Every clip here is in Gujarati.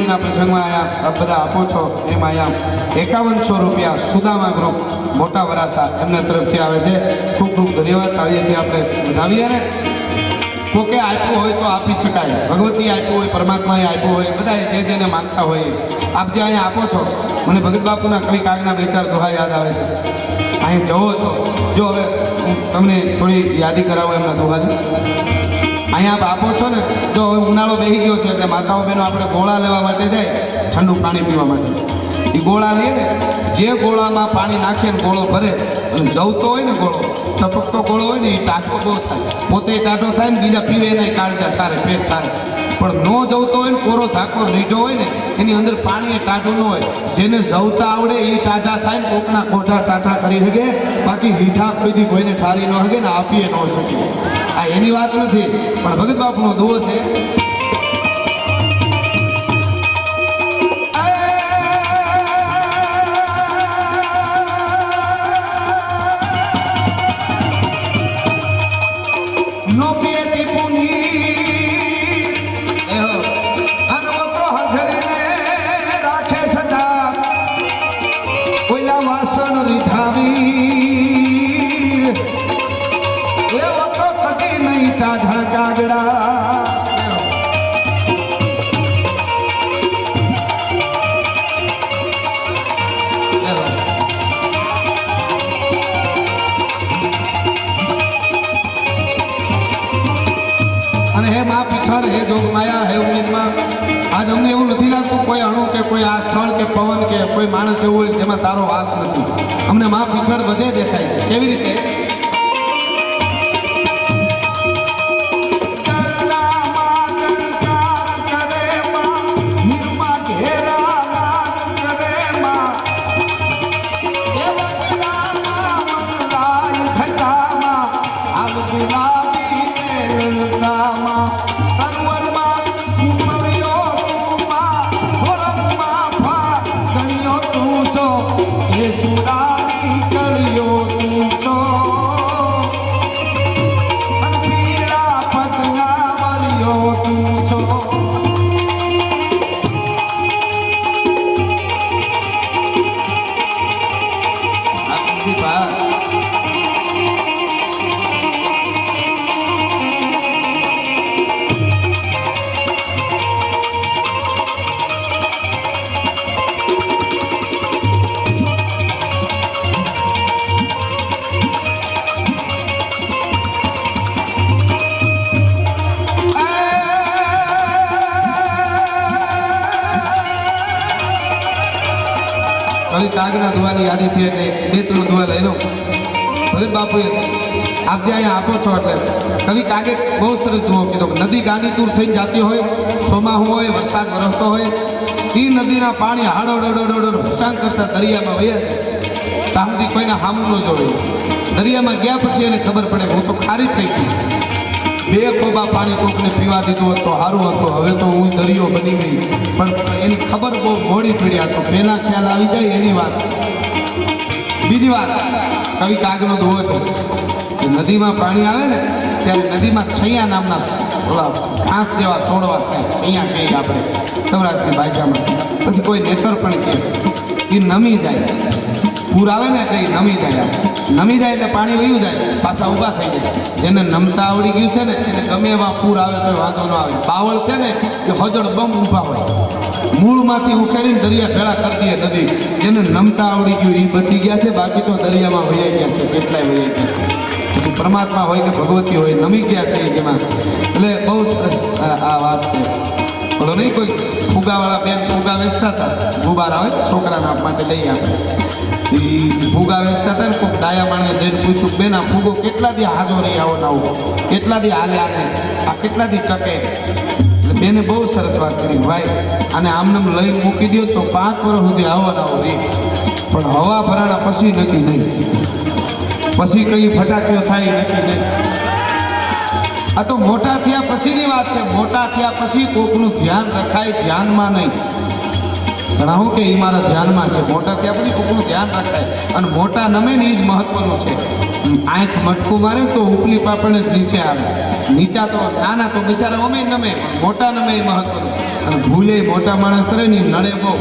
નદીના પ્રસંગમાં અહીંયા બધા આપો છો એમાં અહીંયા 5100 રૂપિયા સુદામા ગ્રુપ મોટા વરાસા એમના તરફથી આવે છે. ખૂબ ખૂબ ધન્યવાદ. તાળીથી આપણે વધાવીએ ને. કોકે આપ્યું હોય તો આપી શકાય. ભગવતી આપ્યું હોય, પરમાત્માએ આપ્યું હોય, બધા જે જેને માગતા હોય આપ જે અહીંયા આપો છો. મને ભગત બાપુના કવિ કાગના 2-4 દોહા યાદ આવે છે. અહીં જવો છો, જો હવે તમને થોડી યાદી કરાવો એમના દોહાની. અહીંયા આપ આપો છો ને, જો હવે ઉનાળો બેસી ગયો છે એટલે માતાઓ બહેનો આપણે ગોળા લેવા માટે જાય, ઠંડુ પાણી પીવા માટે. એ ગોળા લે ને, જે ગોળામાં પાણી નાખે ને ગોળો ભરે, અને જવતો હોય ને ગોળો, ટપકતો ગોળો હોય ને એ ટાઢો બહુ થાય. પોતે ટાઢો થાય ને બીજા પીવે એના કાળજા ઠારે, પેટ ઠારે. પણ નો જવતો હોય ને, કોરો ધાકો રીઢો હોય ને, એની અંદર પાણી એ ટાઢું ન હોય. જેને જવતા આવડે એ ટાઢા થાય ને કોકના કોઠા ટાઢા કરી શકે. બાકી રીઠા કોઈથી કોઈને ઠારી ન શકે ને આપીએ ન શકે. આ એની વાત નથી, પણ ભગત બાપુનો દુઓ છે. હે જોગમાયા હે ઉમ્મીદમાં આજ અમને એવું નથી લાગતું કોઈ અણુ કે કોઈ આ સ્થળ કે પવન કે કોઈ માણસ એવું હોય જેમાં તારો વાસ નથી. અમને મા પીછળ બધે દેખાય છે. કેવી રીતે? કવિ કાગના દુઆની યાદીથી એટલે 2-3 દુઆ લઈ લો. ભગત બાપુએ આપ જે અહીંયા આપો છો એટલે કવિ કાગે બહુ સરસ દુઓ કીધો. નદી ગાંડી તૂર થઈને જતી હોય, સોમાહું હોય, વરસાદ વરસતો હોય, એ નદીના પાણી હાડો ડોડો ભસાણ કરતા દરિયામાં વહ્યા ત્યાં સુધી કોઈને હામું ન જોવે. દરિયામાં ગયા પછી એને ખબર પડે હું તો ખારી થઈ ગઈ. 2 ખોબા પાણી કોકને પીવા દીધું હોત તો સારું હતું. હવે તો હું દરિયો બની ગઈ. પણ એની ખબર બહુ મોડી પડી. તો પહેલાં ખ્યાલ આવી જાય એની વાત. બીજી વાત કવિ કાગનો દુઓ છે. નદીમાં પાણી આવે ને ત્યારે નદીમાં છૈયા નામના ઓલા ઘાસ જેવા છોડવા થાય. છૈયા કહીએ આપણે સૌરાષ્ટ્રની ભાષામાં. પછી કોઈ નેતર પણ કહે. એ નમી જાય. પૂર આવે ને એટલે એ નમી જાય. નમી જાય એટલે પાણી વયું જાય, પાછા ઊભા થઈ જાય. જેને નમતા આવડી ગયું છે ને એને ગમે એવા પૂર આવે તો વાંધો ન આવે. બાવળ છે ને એ હજળ બમ ઊભા હોય. મૂળમાંથી ઉખેડીને દરિયા ભેળા કરી દે નદી. જેને નમતા આવડી ગયું એ બચી ગયા છે, બાકી તો દરિયામાં વહી ગયા છે. કેટલાય વહી ગયા છે. પછી પરમાત્મા હોય કે ભગવતી હોય નમી ગયા છે જેમાં. એટલે બહુ સરસ આ વાત છે. બોલો નહીં કોઈ ફુગાવાળા બેન ફુગા વેચતા હતા. ગુબાર આવે છોકરાના માટે લઈ આપે. એ ફુગા વેચતા હતા ને કોઈ ડાયા માણે જઈને પૂછ્યું બેન આ ફુગો કેટલા દી હાજો રહી આવો ના આવો, કેટલા દી હાલે આને, આ કેટલા દી ટકે? એટલે બેને બહુ સરસ વાત કરી. ભાઈ આને આમનામ લઈ મૂકી દો તો 5 વર્ષ સુધી આવો ના આવો રહી. પણ હવા ભરાણા પછી નક્કી નહીં. પછી કઈ ફટાકીઓ થાય નક્કી નહીં. આ તો મોટા થયા પછીની વાત છે. મોટા થયા પછી કોકનું ધ્યાન રખાય, ધ્યાનમાં નહીં. ઘણા કે એ મારા ધ્યાનમાં છે. મોટા થયા પછી કોકનું ધ્યાન રખાય અને મોટા નમે ને એ જ મહત્વનું છે. આંખ મટકું મારે તો ઉપલી પાપડ જ નીચે આવે, નીચા તો નાના તો બિચારા અમે નમે, મોટા નમે એ મહત્વનું. અને ભૂલે મોટા માણસ કરે ને નડે બહુ.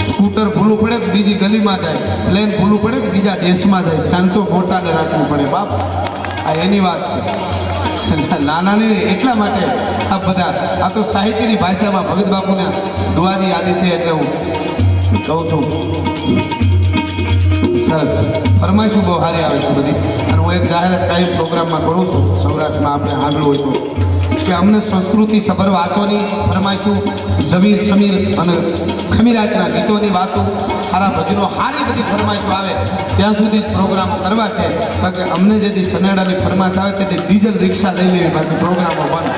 સ્કૂટર ભૂલું પડે તો બીજી ગલીમાં જાય, પ્લેન ભૂલું પડે તો બીજા દેશમાં જાય, ધ્યાન તો મોટાને રાખવું પડે બાપ. આ એની વાત છે, નાનાને એટલા માટે આ બધા. આ તો સાહિત્યની ભાષામાં ભગત બાપુના દુઆની યાદી થઈ એટલે હું કહું છું. સરસ ફરમાઈશું બહુ સારી આવે છે બધી. અને હું એક જાહેરાત કાંઈ પ્રોગ્રામમાં કરું છું સૌરાષ્ટ્રમાં, આપણે આગળ હોય તો, કે અમને સંસ્કૃતિ સભર વાતોની ફરમાઈશું, ઝમીર સમીર અને ખમીરાજના ગીતોની વાતો, સારા ભજનો, સારી બધી ફરમાઈશો આવે ત્યાં સુધી જ પ્રોગ્રામો કરવા છે. કારણ કે અમને જેથી સનેડાની ફરમાઈશ આવે તેથી ડીઝલ રિક્ષા લઈ લેવી, બાકી પ્રોગ્રામો બંધ.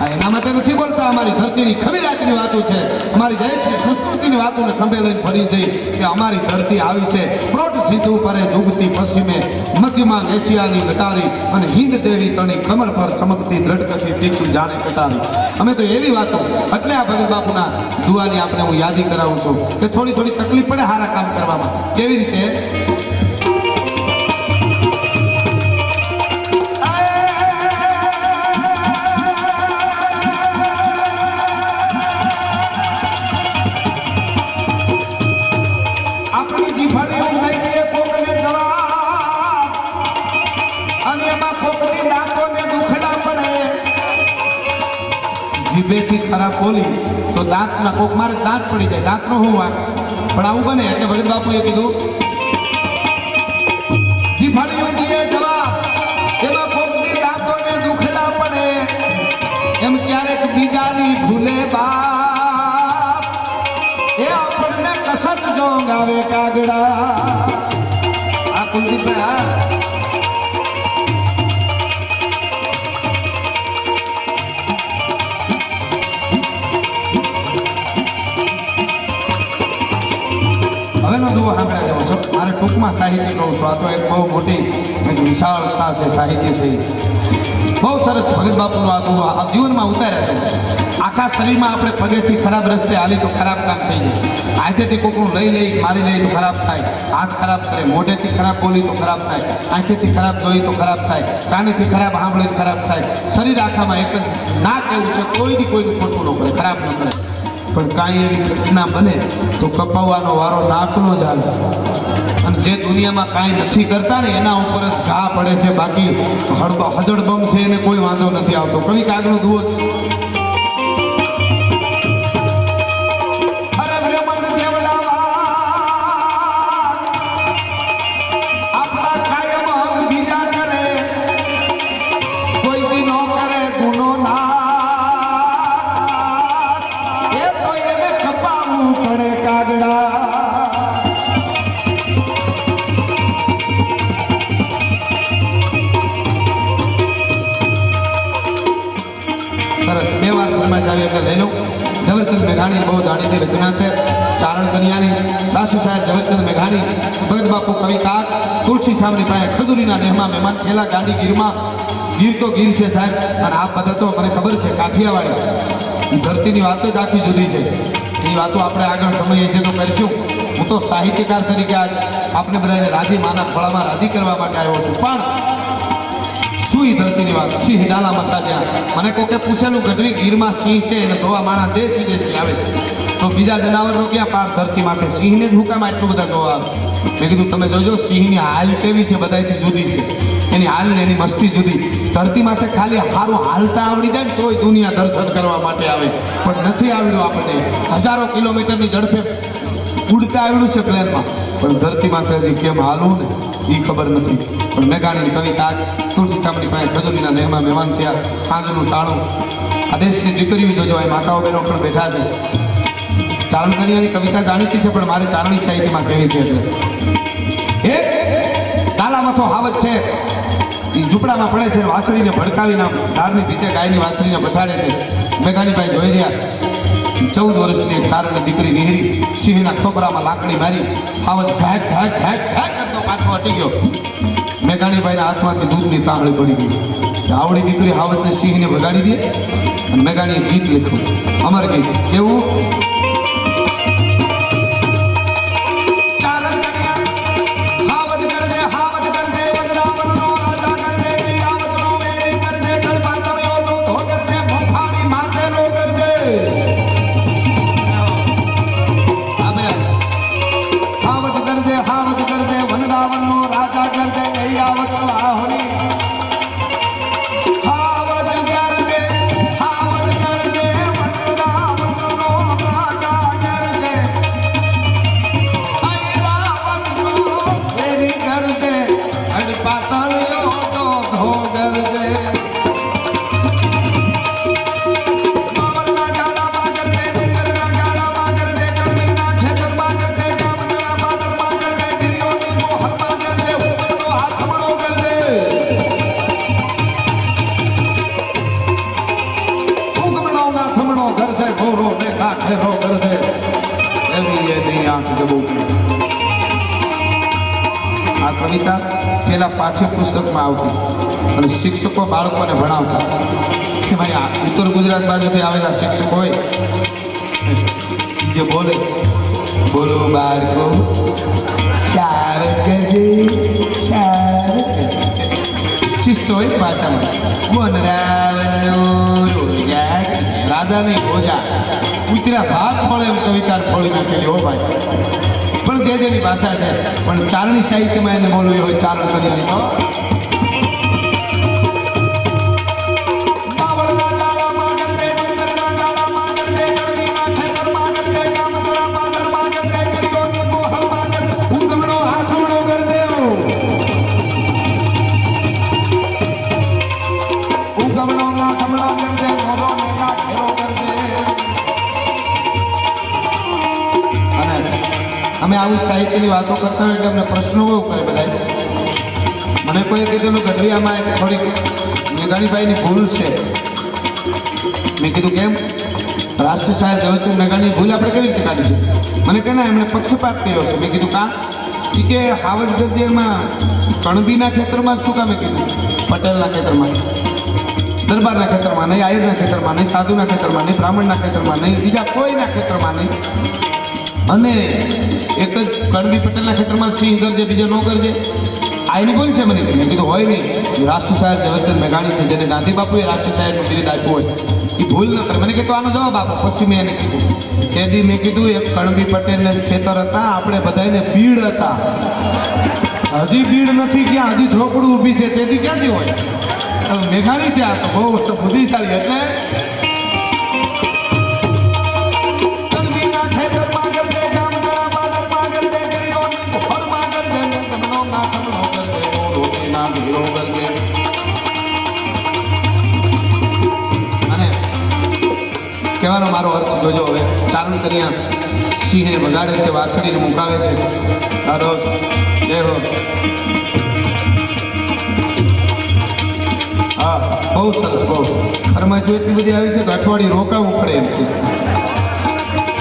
એના માટે નથી બોલતા. અમારી ધરતીની ખમીરાજની વાતો છે, અમારી દેશની સંસ્કૃતિની વાતોને ખંભે લઈને ફરી જઈ કે અમારી ધરતી આવી છે પ્રોટ સિંધુ પરે ડૂબતી પશ્ચિમે, મધ્યમાં એશિયાની ગટારી અને હિન્દ દેવી તણી કમર પર ચમકતી દ્રઢકસી તીખી જાણે કટારી. અમે તો એવી વાતો, એટલે આ ભગત બાપુના દુઆની આપણે હું યાદી કરાવું છું કે થોડી થોડી તકલીફ પડે સારા કામ કરવામાં. કેવી રીતે? જીભેથી ખરાબ બોલી તો દાંતના કોક મારે દાંત પડી જાય, દાંતનો હું વાત. પણ આવું બને એટલે ભગત બાપુએ કીધું જીભડીઓ દીએ જવાબ, એમાં કોકની દાંતોને દુખડા પડે, એમ ક્યારેક બીજાની ભૂલે બાપ, એ આપણને કસટ જોંગ આવે કાગડા. આ કુલદીપભાઈ હવેનો દુઓ સાંભળ્યા જાઓ છો. મારે ટૂંકમાં સાહિત્ય કહું છું. આ તો એક બહુ મોટી એક વિશાળતા છે, સાહિત્ય છે. બહુ સરસ ભગત બાપુનો આ દુઓ આ જીવનમાં ઉતાર્યા છે. આખા શરીરમાં આપણે પગેથી ખરાબ રસ્તે હાલી તો ખરાબ કામ થઈ જાય, આંખેથી કોકનું લઈ મારી લઈ તો ખરાબ થાય, હાથ ખરાબ કરે, મોઢેથી ખરાબ બોલી તો ખરાબ થાય, આંખેથી ખરાબ જોઈ તો ખરાબ થાય, કાનેથી ખરાબ સાંભળે તો ખરાબ થાય. શરીર આખામાં એક જ ના કેવું છે, કોઈથી કોઈનું ખોટું ન કરે, ખરાબ ન કરે. પણ કાંઈ એવી ઘટના બને તો કપાવવાનો વારો નાકનો જ આવે. અને જે દુનિયામાં કાંઈ નથી કરતા ને એના ઉપર જ ઘા પડે છે, બાકી હજડબમ છે એને કોઈ વાંધો નથી આવતો. કવિ કાગનો દુઓ છે. લઈ લો. ઝવેરચંદ મેઘાણી બહુ જાણીતી રચના છે, ચારણ કન્યાની. દાસુ સાહેબ ઝવેરચંદ મેઘાણી, ભગત બાપુ કવિ કાગ, તુલસી સામની પાસે ખજૂરીના નેહમાં મહેમાન, છેલ્લા ગાંધી ગીરમાં. ગીર તો ગીર છે સાહેબ, અને આ બધા તો મને ખબર છે કાઠિયાવાડી ધરતીની વાતો જ આખી જુદી છે. એ વાતો આપણે આગળ સમજીએ છીએ તો કરીશું. હું તો સાહિત્યકાર તરીકે આજ આપણે બધાને રાજી માના ફળામાં રાજી કરવા માટે આવ્યો છું. પણ સુઈ ધરતીની વાત, સિંહ ડાલામાં હતા જ્યાં. મને કોકે પૂછેલું ગઢવી ગીરમાં સિંહ છે એને જોવા માણસ દેશ વિદેશથી આવે છે, તો બીજા જનાવરનો ક્યાં પાર ધરતી માથે, સિંહને જ હુકામાં એટલું બધા જોવા આવે. મેં કીધું તમે જોજો સિંહની હાલ કેવી છે, બધાથી જુદી છે. એની હાલ ને એની મસ્તી જુદી. ધરતી માથે ખાલી સારું હાલતા આવડી જાય ને તોય દુનિયા દર્શન કરવા માટે આવે, પણ નથી આવડ્યું આપણને. હજારો કિલોમીટરની ઝડપે ઉડતા આવડ્યું છે પ્લેનમાં, પણ ધરતી માથે હજી કેમ હાલવું ને એ ખબર નથી. પણ મેઘાણી કવિ કાગ, તુલસી ચામડી પાસે ખજૂરીના નેહમાં મહેમાન થયા. સાંજનું તાણું, આ દેશની દીકરીઓ જોજો, એ માતાઓ બહેનો પણ બેઠા છે. ચારણ કન્યાની કવિતા જાણીતી છે, પણ મારે ચારણી સાહિત્યમાં કહેવી છે. એટલે ડાલામાં તો હાવત છે, એ ઝૂંપડામાં પડે છે, વાછડીને ભડકાવીને ધારની ભીતે ગાયની વાછડીને પછાડે છે. મેઘાણીભાઈ જોઈ રહ્યા, 14 વર્ષની એક ચારણની દીકરી નિહરી સિંહના ખોપરામાં લાકડી મારી, હાવત ઘાક ઘાક ઘાક ઘાક કરતો પાછો હટી ગયો. મેઘાણીભાઈના હાથમાંથી દૂધની તાંબળી પડી ગઈ. આવડી દીકરી હાવતને સિંહને ભગાડી દે. અને મેઘાણીએ ગીત લખ્યું, અમર ગીત. કેવું? ચારણ કન્યા હાવત કરજે વર્ષમાં આવતી અને શિક્ષકો બાળકોને ભણાવતા કે ભાઈ આ ઉત્તર ગુજરાત બાજુથી આવેલા શિક્ષકો હોય જે બોલે બોલો બાળકો ચાર ગજે ચાર શિસ્ત હોય ભાષામાં રાજા નહીં ભોજા ઉતર્યા ભાત ફળે એમ કવિતા ફોડી નાખેલી હો ભાઈ પણ જે જેની ભાષા છે પણ ચારણી સાહિત્યમાં એને બોલવી હોય ચારણ કરી અમે આવું સાહિત્યની વાતો કરતા હોય એટલે અમને પ્રશ્નો બહુ કરે બધા મને કોઈ કીધું ગઢવિયામાં થોડીક મેઘાણીભાઈની ભૂલ છે મેં કીધું કેમ રાષ્ટ્રીય સાહેબ ઝવેરચંદ મેઘાણીની ભૂલ આપણે કેવી રીતે કાઢી છે મને કે ના એમણે પક્ષપાત કર્યો છે મેં કીધું કાં કે હાવજ ગદ્યમાં કણબીના ખેતરમાં શું કામે કીધું પટેલના ખેતરમાં દરબારના ખેતરમાં નહીં આયરના ખેતરમાં નહીં સાધુના ખેતરમાં નહીં બ્રાહ્મણના ખેતરમાં નહીં બીજા કોઈના ખેતરમાં નહીં અને એક જ કણબી પટેલના ખેતરમાં સિંહ ગરજે બીજો ન ગરજે આઈની બોલ છે મને મેં કીધું હોય નહીં રાષ્ટ્રીય સાહેબ ઝવેરચંદ મેઘાણી છે જેને ગાંધી બાપુએ રાષ્ટ્રીય સાહેબનું બિરુદ આપ્યું હોય એ ભૂલ ન કરે મને કીધું આનો જવાબ આપો પછી મેં એને કીધું તેથી મેં કીધું એક કણબી પટેલને ખેતર હતા આપણે બધાને ભીડ હતા હજી ભીડ નથી ક્યાં હજી ઝોપડું ઊભી છે તેથી ક્યાંથી હોય મેઘાણી છે આ તો બહુ બુદ્ધિશાળી એટલે કહેવાનો મારો અર્થ જોજો હવે ચારણ કન્યા સિંહને બગાડે છે વાછડીને મુકાવે છે તારો જય હો હા બહુ સરસ બહુ ફરમાઈશ એટલી બધી આવી છે કે અઠવાડિયું રોકાવું પડે એમ છે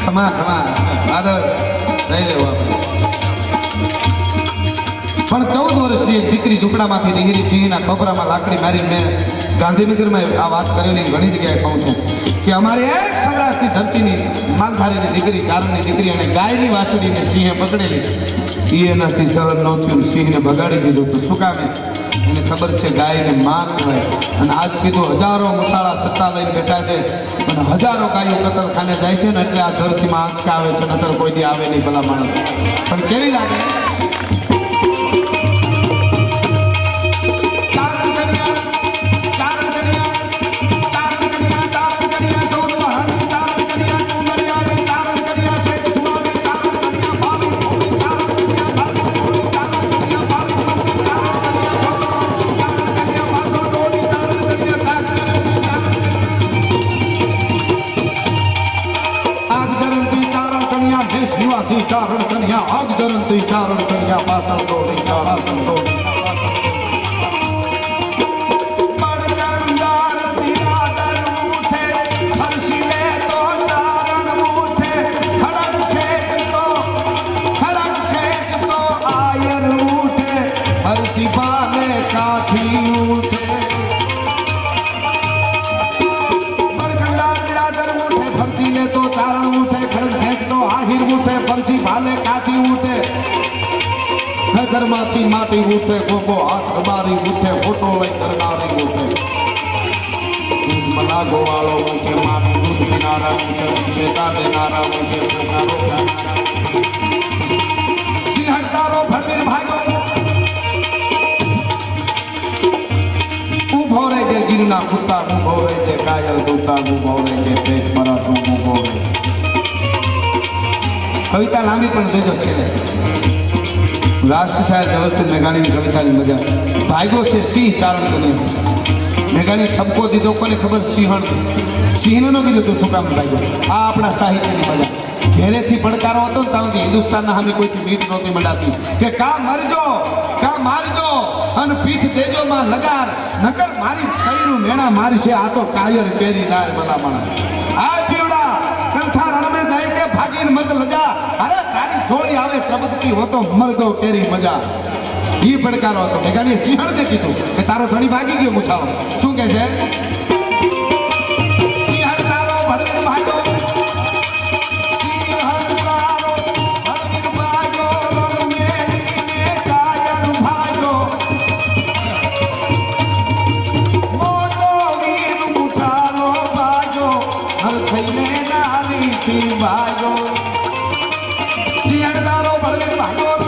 ખમા દાદા લઈ લેવું આપણે પણ 14 વર્ષની એક દીકરી ઝૂંપડામાંથી નીકળી સિંહના ખોપરામાં લાકડી મારી મેં ગાંધીનગરમાં આ વાત કરેલી ઘણી જગ્યાએ કહું છું કે અમારે એક સૌરાષ્ટ્રની ધરતીની માલધારીની દીકરી ચારણની દીકરી અને ગાયની વાસળીને સિંહે પકડેલી એ એનાથી સહન ન થયું સિંહને બગાડી દીધું તો શું કામે એને ખબર છે ગાયને માં કહેવાય અને આજ કીધું હજારો મસાળા સત્તા લઈને બેઠા છે અને હજારો ગાયો કતલખાને જાય છે ને એટલે આ ધરતીમાં આંચકા આવે છે નતર કોઈ દી આવે નહીં ભલા માણસ પણ કેવી લાગે ચારણ કન્યા આગ જરંતી ચારણ કન્યા પાસલ દોડી ચારા સંતોષી ઘરમાંથી માટી ઉઠે ગોગો હાથ મારી ઉઠે ફોટો લઈ કરનારી ઉઠે મલાગો વાળો ઉઠે માટી દૂધ પીનારા ઉઠે ચેતા દેનારા ઉઠે સિંહટારો ભરવીર ભાગો ઉભો રહે જે ગીરના કુત્તા ઉભો રહે જે કાયલ દૂતા ઉભો રહે જે પેટ પરા ઉભો રહે કવિતા લાંબી પણ દેજો છે રાષ્ટ્રીય સાહેબ ઝવેરચંદ મેઘાણીની કવિતાની મજા ભાગ્યો છે સિંહ ચારણ કરી મેઘાણી ઠપકો દીધો કોને ખબર સિંહને ન કીધું તું શું કામ ભાગ્યો આ આપણા સાહિત્યની મજા ઘેરેથી પડકારો હતો ને ત્યાં હિન્દુસ્તાનના સામે કોઈથી મીટ નહોતી મંડાતી કે કા મરજો કા મારજો અને પીઠ દેજો માં લગાર નકર મારી સહીનું મેણા મારી છે આ તો કાયર કેરી નાર ભલા માણસ આ પીવડા કંઠા રણમે જાય કે ભાગી મારીને મત લજા અરે તારી સોળી આવે ત્રબતકી હોતો મરદો કેરી મજા ઈ પડકારો હતો મેઘાણીએ સિંહણને કીધું કે તારો ધણી ભાગી ગયો મુછાળો શું કહે છે સિંહણ તારો ભડવીર ભાગ્યો સિંહણ તારો ભડવીર ભાગ્યો રણમેલીને કાયર ભાગ્યો મોટો વીર મુછાળો ભાગ્યો હર થઈને નારીથી ભાગ્યો સિંહણ તારો ભડવીર ભાગ્યો